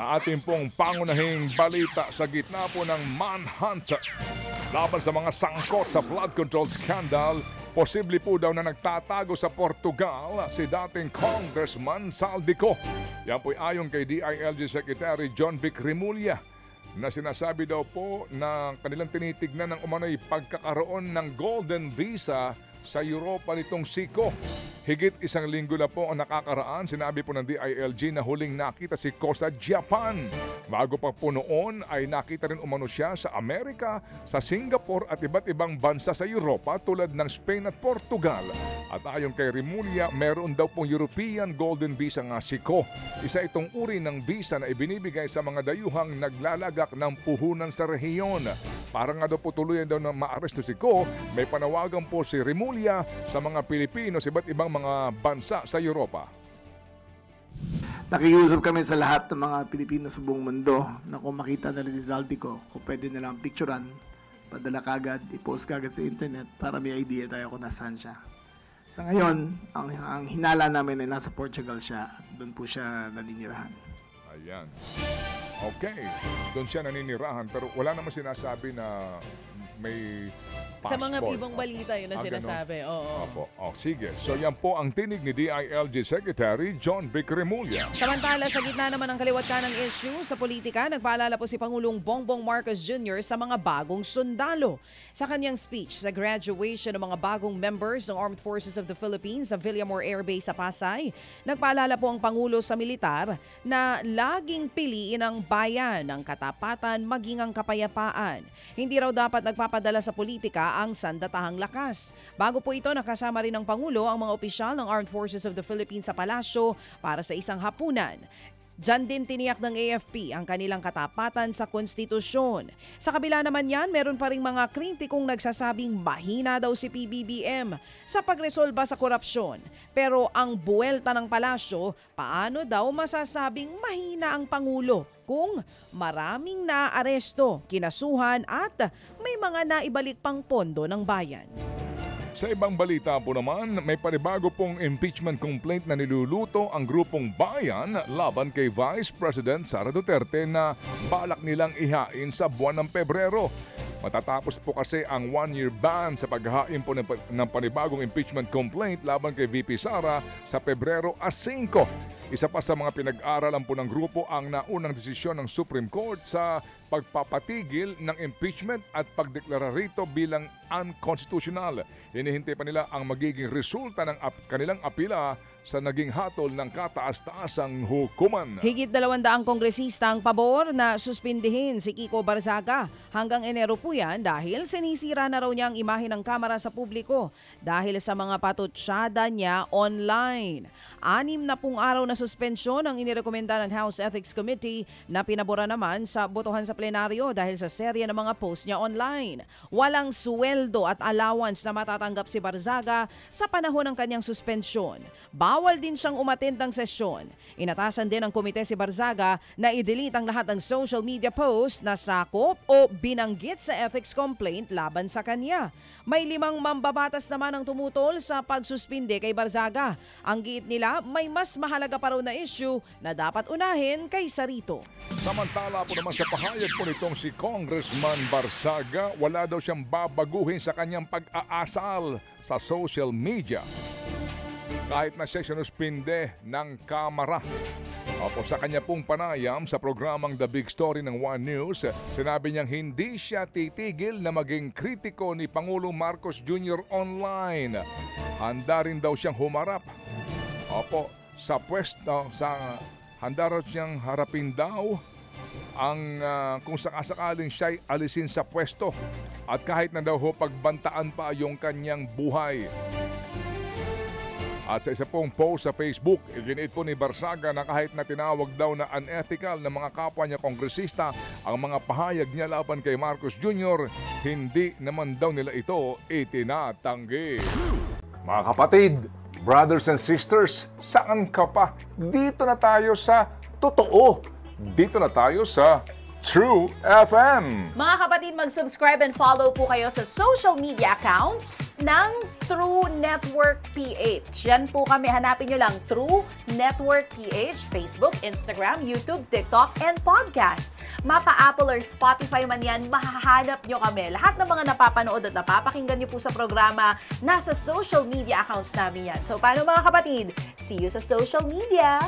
Ating pong pangunahing balita sa gitna po ng manhunt laban sa mga sangkot sa flood control scandal. Posible po daw na nagtatago sa Portugal si dating Congressman Saldico. Yan po'y ayon kay DILG Secretary John Vic Remulla na sinasabi daw po na kanilang tinitignan ng umano'y pagkakaroon ng golden visa sa Europa nitong Siko. Higit isang linggo na po ang nakakaraan, sinabi po ng DILG na huling nakita si Ko sa Japan. Bago pa po noon ay nakita rin umano siya sa Amerika, sa Singapore at iba't ibang bansa sa Europa tulad ng Spain at Portugal. At ayon kay Remulla, meron daw pong European Golden Visa nga si Ko. Isa itong uri ng visa na ibinibigay sa mga dayuhang naglalagak ng puhunan sa rehiyon. Para nga daw po tuluyan daw na maaresto si Ko, may panawagan po si Remulla sa mga Pilipino sa iba't ibang mga bansa sa Europa. Nakiusap kami sa lahat ng mga Pilipino sa buong mundo na kung makita na rin si Saldico, kung pwede na lang picturean, padala kagad, i-post kagad sa internet para may idea tayo kung nasaan siya. Sa ngayon, ang hinala namin ay nasa Portugal siya at doon po siya naninirahan. Ayan. Okay. Doon siya naninirahan pero wala naman sinasabi na may passport. Sa mga ibang balita yun na sinasabi. Oo. Opo. Sige. So yan po ang tinig ni DILG Secretary John Vic Remulla. Samantala, sa gitna naman ng kaliwat ka ng issue sa politika, nagpaalala po si Pangulong Bongbong Marcos Jr. sa mga bagong sundalo. Sa kanyang speech sa graduation ng mga bagong members ng Armed Forces of the Philippines sa Villamor Air Base sa Pasay, nagpaalala po ang Pangulo sa militar na laging piliin ang bayan, ang katapatan, maging ang kapayapaan. Hindi raw dapat nagpapadala sa politika ang sandatahang lakas. Bago po ito, nakasama rin ng Pangulo ang mga opisyal ng Armed Forces of the Philippines sa palasyo para sa isang hapunan. Diyan din tiniyak ng AFP ang kanilang katapatan sa konstitusyon. Sa kabila naman yan, meron pa ring mga kritikong nagsasabing mahina daw si PBBM sa pagresolba sa korupsyon. Pero ang buwelta ng palasyo, paano daw masasabing mahina ang Pangulo kung maraming naaresto, kinasuhan at may mga naibalik pang pondo ng bayan? Sa ibang balita po naman, may panibago pong impeachment complaint na niluluto ang grupong Bayan laban kay Vice President Sara Duterte na balak nilang ihain sa buwan ng Pebrero. Matatapos po kasi ang one-year ban sa paghahain po ng panibagong impeachment complaint laban kay VP Sara sa Pebrero 5. Isa pa sa mga pinag-aralan po ng grupo ang naunang desisyon ng Supreme Court sa pagpapatigil ng impeachment at pagdeklara rito bilang unconstitutional. Hinihintay pa nila ang magiging resulta ng kanilang apila sa naging hatol ng kataas-taasang hukuman. Higit 200 kongresista ang pabor na suspindihin si Kiko Barzaga. Hanggang Enero po yan dahil sinisira na raw niya ang imahe ng Kamara sa publiko dahil sa mga patutsyada niya online. 6 na pong araw na suspensyon ang inirekomenda ng House Ethics Committee na pinabura naman sa botohan sa plenaryo dahil sa serye ng mga post niya online. Walang sweldo at allowance na matatanggap si Barzaga sa panahon ng kanyang suspensyon. Bawal din siyang umattend ng sesyon. Inatasan din ng komite si Barzaga na i-delete ang lahat ng social media posts na sakop o binanggit sa ethics complaint laban sa kanya. May 5 mambabatas naman ang tumutol sa pagsuspinde kay Barzaga. Ang giit nila, may mas mahalaga pa raw na issue na dapat unahin kaysa rito. Samantala po naman sa pahayag po nitong si Congressman Barzaga, wala daw siyang babaguhin sa kanyang pag-aasal sa social media. Kahit na siya sinuspinde ng Kamara. Opo, sa kanya pong panayam sa programang The Big Story ng One News, sinabi niyang hindi siya titigil na maging kritiko ni Pangulong Marcos Jr. online. Handa rin daw siyang humarap. Opo, sa pwesto, handa raw siyang harapin daw ang kung sakasakaling siya'y alisin sa pwesto at kahit na daw pagbantaan pa yung kanyang buhay. At sa isa pong post sa Facebook, iginiit po ni Barzaga na kahit na tinawag daw na unethical ng mga kapwa niya kongresista ang mga pahayag niya laban kay Marcos Jr., hindi naman daw nila ito itinatanggi. Mga kapatid, brothers and sisters, saan ka pa? Dito na tayo sa totoo. Dito na tayo sa True FM. Mga kapatid, mag-subscribe and follow po kayo sa social media accounts ng True Network PH. Yan po kami. Hanapin nyo lang True Network PH, Facebook, Instagram, YouTube, TikTok, and podcast. Mapa Apple or Spotify man yan, mahahanap nyo kami. Lahat ng mga napapanood at napapakinggan nyo po sa programa, nasa social media accounts namin yan. So, paano mga kapatid? See you sa social media!